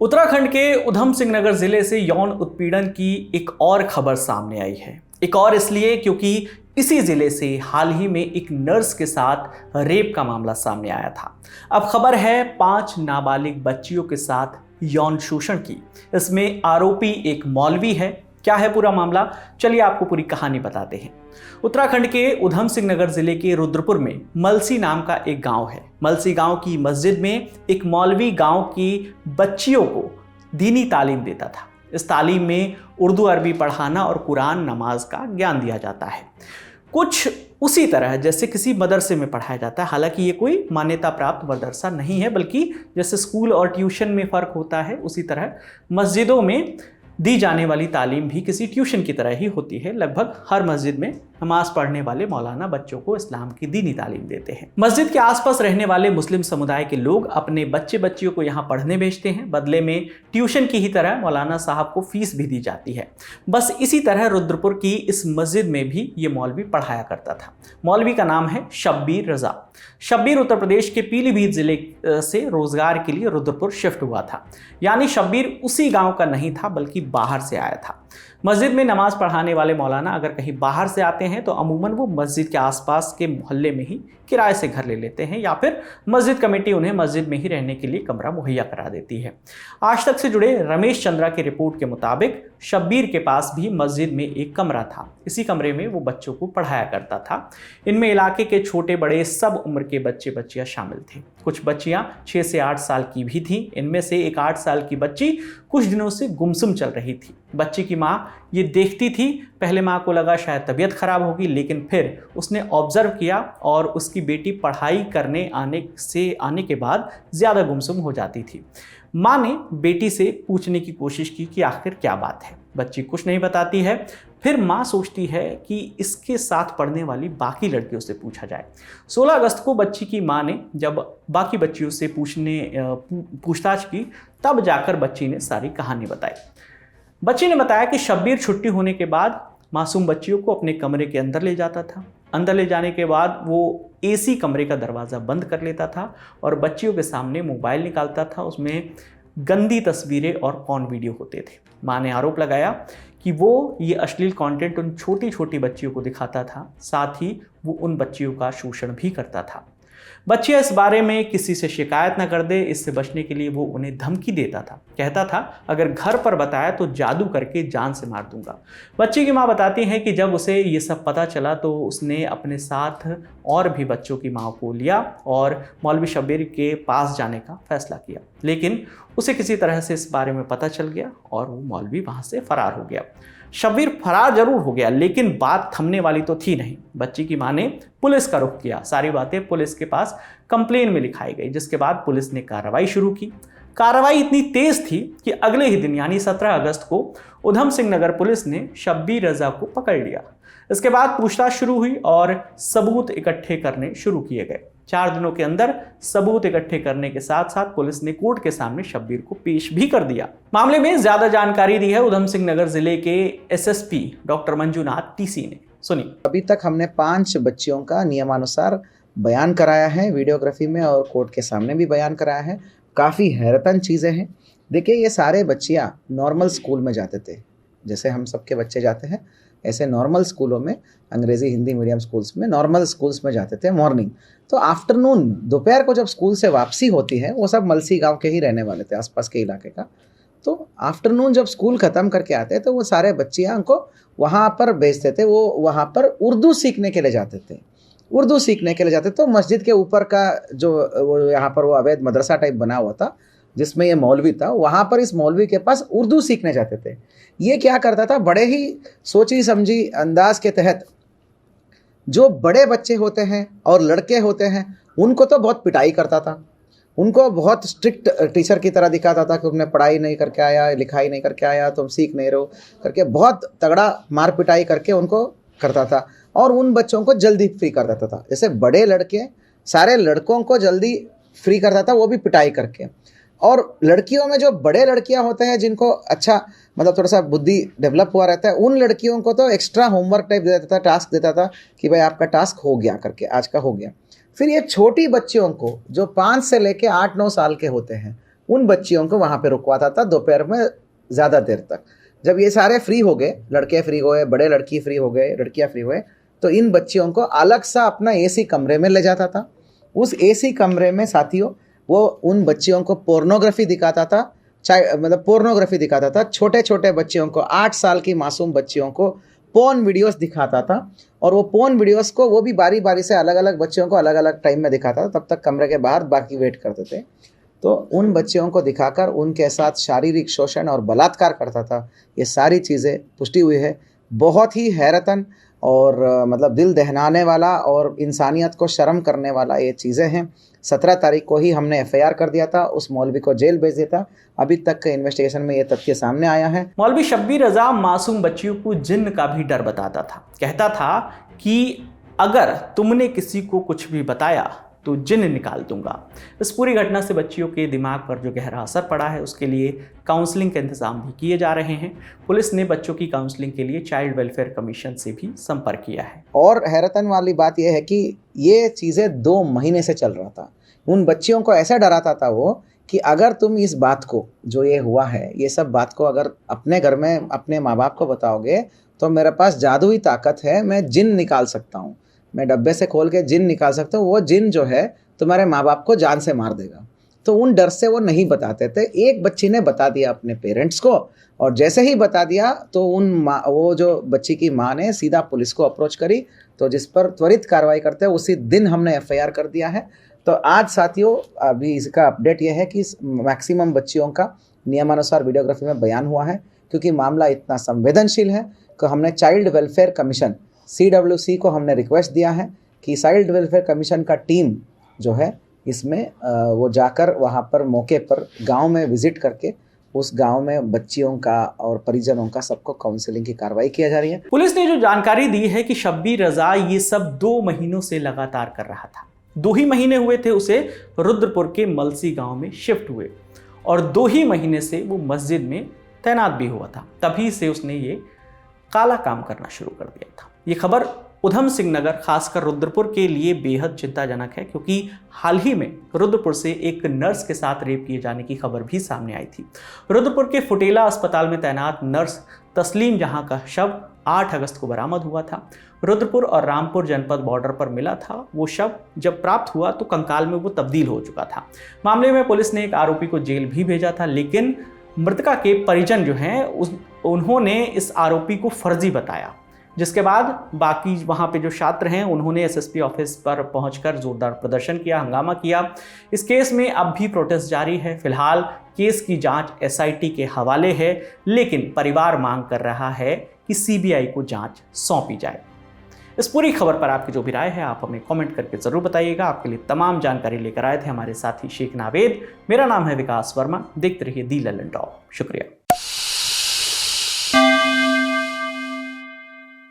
उत्तराखंड के उधम सिंह नगर जिले से यौन उत्पीड़न की एक और खबर सामने आई है। एक और इसलिए क्योंकि इसी जिले से हाल ही में एक नर्स के साथ रेप का मामला सामने आया था। अब खबर है 5 नाबालिग बच्चियों के साथ यौन शोषण की। इसमें आरोपी एक मौलवी है। क्या है पूरा मामला, चलिए आपको पूरी कहानी बताते हैं। उत्तराखंड के उधम सिंह नगर जिले के रुद्रपुर में मलसी नाम का एक गांव है। मलसी गांव की मस्जिद में एक मौलवी गांव की बच्चियों को दीनी तालीम देता था। इस तालीम में उर्दू अरबी पढ़ाना और कुरान नमाज का ज्ञान दिया जाता है, कुछ उसी तरह जैसे किसी मदरसे में पढ़ाया जाता है। हालांकि ये कोई मान्यता प्राप्त मदरसा नहीं है, बल्कि जैसे स्कूल और ट्यूशन में फ़र्क होता है उसी तरह मस्जिदों में दी जाने वाली तालीम भी किसी ट्यूशन की तरह ही होती है। लगभग हर मस्जिद में नमाज पढ़ने वाले मौलाना बच्चों को इस्लाम की दीनी तालीम देते हैं। मस्जिद के आसपास रहने वाले मुस्लिम समुदाय के लोग अपने बच्चे बच्चियों को यहाँ पढ़ने भेजते हैं। बदले में ट्यूशन की ही तरह मौलाना साहब को फीस भी दी जाती है। बस इसी तरह रुद्रपुर की इस मस्जिद में भी ये मौलवी पढ़ाया करता था। मौलवी का नाम है शब्बीर रजा। शब्बीर उत्तर प्रदेश के पीलीभीत जिले से रोजगार के लिए रुद्रपुर शिफ्ट हुआ था। यानी शब्बीर उसी गांव का नहीं था, बल्कि बाहर से आया था। मस्जिद में नमाज पढ़ाने वाले मौलाना अगर कहीं बाहर से आते हैं तो अमूमन वो मस्जिद के आसपास के मोहल्ले में ही किराए से घर ले लेते हैं, या फिर मस्जिद कमेटी उन्हें मस्जिद में ही रहने के लिए कमरा मुहैया करा देती है। आज तक से जुड़े रमेश चंद्रा की रिपोर्ट के मुताबिक शब्बीर के पास भी मस्जिद में एक कमरा था। इसी कमरे में वो बच्चों को पढ़ाया करता था। इनमें इलाके के छोटे बड़े सब उम्र के बच्चे बच्चियां शामिल थे। कुछ बच्चियां 6 से 8 साल की भी थीं। इनमें से एक 8 साल की बच्ची कुछ दिनों से गुमसुम चल रही थी। बच्ची की माँ ये देखती थी। पहले माँ को लगा शायद तबीयत खराब होगी, लेकिन फिर उसने ऑब्जर्व किया और उसकी बेटी पढ़ाई करने आने के बाद ज़्यादा गुमसुम हो जाती थी। माँ ने बेटी से पूछने की कोशिश की कि आखिर क्या बात है। बच्ची कुछ नहीं बताती है। फिर माँ सोचती है कि इसके साथ पढ़ने वाली बाकी लड़कियों से पूछा जाए। 16 अगस्त को बच्ची की माँ ने जब बाकी बच्चियों से पूछताछ की, तब जाकर बच्ची ने सारी कहानी बताई। बच्ची ने बताया कि शब्बीर छुट्टी होने के बाद मासूम बच्चियों को अपने कमरे के अंदर ले जाता था। अंदर ले जाने के बाद वो एसी कमरे का दरवाज़ा बंद कर लेता था और बच्चियों के सामने मोबाइल निकालता था। उसमें गंदी तस्वीरें और पॉर्न वीडियो होते थे। माँ ने आरोप लगाया कि वो ये अश्लील कंटेंट उन छोटी छोटी बच्चियों को दिखाता था, साथ ही वो उन बच्चियों का शोषण भी करता था। बच्चियां इस बारे में किसी से शिकायत न कर दे, इससे बचने के लिए वो उन्हें धमकी देता था। कहता था अगर घर पर बताया तो जादू करके जान से मार दूंगा। बच्ची की माँ बताती है कि जब उसे ये सब पता चला तो उसने अपने साथ और भी बच्चों की माँ को लिया और मौलवी शब्बीर के पास जाने का फैसला किया। लेकिन उसे किसी तरह से इस बारे में पता चल गया और वो मौलवी वहाँ से फरार हो गया। शब्बीर फरार जरूर हो गया, लेकिन बात थमने वाली तो थी नहीं। बच्ची की मां ने पुलिस का रुख किया। सारी बातें पुलिस के पास कंप्लेन में लिखाई गई, जिसके बाद पुलिस ने कार्रवाई शुरू की। कार्रवाई इतनी तेज थी कि अगले ही दिन यानी 17 अगस्त को उधम सिंह नगर पुलिस ने शब्बीर रजा को पकड़ लिया। इसके बाद पूछताछ शुरू हुई और सबूत इकट्ठे करने शुरू किए गए। 4 दिनों के अंदर सबूत इकट्ठे करने के साथ साथ पुलिस ने कोर्ट के सामने शब्बीर को पेश भी कर दिया। मामले में ज्यादा जानकारी दी है उधम सिंह नगर जिले के एसएसपी डॉक्टर मंजूनाथ टीसी ने। सुनिए। अभी तक हमने 5 बच्चियों का नियमानुसार बयान कराया है, वीडियोग्राफी में और कोर्ट के सामने भी बयान कराया है। काफ़ी हैरतन चीज़ें हैं। देखिए, ये सारे बच्चियाँ नॉर्मल स्कूल में जाते थे, जैसे हम सबके बच्चे जाते हैं, ऐसे नॉर्मल स्कूलों में, अंग्रेज़ी हिंदी मीडियम स्कूल्स में, नॉर्मल स्कूल्स में जाते थे मॉर्निंग। तो आफ्टरनून, दोपहर को जब स्कूल से वापसी होती है, वो सब मलसी गांव के ही रहने वाले थे, आसपास के इलाके का। तो आफ्टरनून जब स्कूल ख़त्म करके आते तो वो सारे बच्चियाँ उनको वहाँ पर भेजते थे। वो वहाँ पर उर्दू सीखने के लिए जाते थे। उर्दू सीखने के लिए जाते तो मस्जिद के ऊपर का जो वो यहाँ पर वो अवैध मदरसा टाइप बना हुआ था, जिसमें ये मौलवी था, वहाँ पर इस मौलवी के पास उर्दू सीखने जाते थे। ये क्या करता था, बड़े ही सोची समझी अंदाज के तहत जो बड़े बच्चे होते हैं और लड़के होते हैं उनको तो बहुत पिटाई करता था। उनको बहुत स्ट्रिक्ट टीचर की तरह दिखाता था कि तुमने पढ़ाई नहीं करके आया, लिखाई नहीं करके आया, तुम सीख नहीं रहो करके बहुत तगड़ा मार पिटाई करके उनको करता था। और उन बच्चों को जल्दी फ्री कर देता था। जैसे बड़े लड़के सारे लड़कों को जल्दी फ्री करता था, वो भी पिटाई करके। और लड़कियों में जो बड़े लड़कियां होते हैं जिनको अच्छा मतलब थोड़ा सा बुद्धि डेवलप हुआ रहता है, उन लड़कियों को तो एक्स्ट्रा होमवर्क टाइप दे देता था, टास्क देता था कि भाई आपका टास्क हो गया करके, आज का हो गया। फिर ये छोटी बच्चियों को जो 5 से लेके 8-9 साल के होते हैं उन बच्चियों को वहाँ पे रुकवाता था दोपहर में ज़्यादा देर तक। जब ये सारे फ्री हो गए, लड़के फ्री हो गए, बड़े लड़की फ्री हो गए, लड़कियाँ फ्री हुए, तो इन बच्चियों को अलग सा अपना एसी कमरे में ले जाता था। उस एसी कमरे में साथियों वो उन बच्चियों को पोर्नोग्राफी दिखाता था, मतलब पोर्नोग्राफी दिखाता था। छोटे छोटे बच्चियों को, 8 साल की मासूम बच्चियों को पोर्न वीडियोस दिखाता था, और वो पोर्न वीडियोस को वो भी बारी बारी से अलग अलग बच्चियों को अलग अलग टाइम में दिखाता था। तब तक कमरे के बाहर बाकी वेट करते थे। तो उन बच्चियों को दिखाकर उनके साथ शारीरिक शोषण और बलात्कार करता था। ये सारी चीज़ें पुष्टि हुई है। बहुत ही हैरतन और मतलब दिल दहलाने वाला और इंसानियत को शर्म करने वाला ये चीज़ें हैं। 17 तारीख को ही हमने FIR कर दिया था, उस मौलवी को जेल भेज दिया था। अभी तक के इन्वेस्टिगेशन में ये तथ्य सामने आया है। मौलवी शब्बीर रज़ा मासूम बच्चियों को जिन्न का भी डर बताता था। कहता था कि अगर तुमने किसी को कुछ भी बताया तो जिन्न निकाल दूंगा। इस पूरी घटना से बच्चियों के दिमाग पर जो गहरा असर पड़ा है, उसके लिए काउंसलिंग के इंतजाम भी किए जा रहे हैं। पुलिस ने बच्चों की काउंसलिंग के लिए चाइल्ड वेलफेयर कमीशन से भी संपर्क किया है। और हैरतन वाली बात यह है कि ये चीज़ें 2 महीने से चल रहा था। उन बच्चियों को ऐसा डराता था वो कि अगर तुम इस बात को, जो ये हुआ है, ये सब बात को अगर अपने घर में अपने माँ बाप को बताओगे तो मेरे पास जादुई ताकत है, मैं जिन निकाल सकता हूँ, मैं डब्बे से खोल के जिन निकाल सकता हूँ। वो जिन जो है तुम्हारे माँ बाप को जान से मार देगा। तो उन डर से वो नहीं बताते थे। एक बच्ची ने बता दिया अपने पेरेंट्स को, और जैसे ही बता दिया तो वो जो बच्ची की माँ ने सीधा पुलिस को अप्रोच करी, तो जिस पर त्वरित कार्रवाई करते हैं उसी दिन हमने FIR कर दिया है। तो आज साथियों अभी इसका अपडेट यह है कि मैक्सिमम बच्चियों का नियमानुसार वीडियोग्राफी में बयान हुआ है। क्योंकि मामला इतना संवेदनशील है तो हमने चाइल्ड वेलफेयर कमीशन CWC को हमने रिक्वेस्ट दिया है कि चाइल्ड वेलफेयर कमीशन का टीम जो है इसमें वो जाकर वहाँ पर मौके पर गांव में विजिट करके उस गांव में बच्चियों का और परिजनों का सबको काउंसलिंग की कार्रवाई किया जा रही है। पुलिस ने जो जानकारी दी है कि शब्बीर रज़ा ये सब 2 महीनों से लगातार कर रहा था। 2 ही महीने हुए थे उसे रुद्रपुर के मलसी गांव में शिफ्ट हुए, और 2 ही महीने से वो मस्जिद में तैनात भी हुआ था। तभी से उसने ये काला काम करना शुरू कर दिया था। ये खबर उधम सिंह नगर खासकर रुद्रपुर के लिए बेहद चिंताजनक है, क्योंकि हाल ही में रुद्रपुर से एक नर्स के साथ रेप किए जाने की खबर भी सामने आई थी। रुद्रपुर के फुटेला अस्पताल में तैनात नर्स तस्लीम जहां का शव 8 अगस्त को बरामद हुआ था। रुद्रपुर और रामपुर जनपद बॉर्डर पर मिला था। वो शव जब प्राप्त हुआ तो कंकाल में वो तब्दील हो चुका था। मामले में पुलिस ने एक आरोपी को जेल भी भेजा था, लेकिन मृतका के परिजन जो हैं उन्होंने इस आरोपी को फर्जी बताया, जिसके बाद बाकी वहाँ पे जो छात्र हैं उन्होंने SSP ऑफिस पर पहुंचकर जोरदार प्रदर्शन किया, हंगामा किया। इस केस में अब भी प्रोटेस्ट जारी है। फिलहाल केस की जांच SIT के हवाले है, लेकिन परिवार मांग कर रहा है कि CBI को जांच सौंपी जाए। इस पूरी खबर पर आपकी जो भी राय है आप हमें कमेंट करके ज़रूर बताइएगा। आपके लिए तमाम जानकारी लेकर आए थे हमारे साथी शेख नावेद। मेरा नाम है विकास वर्मा। देखते रहिए दी ललन टॉप। शुक्रिया।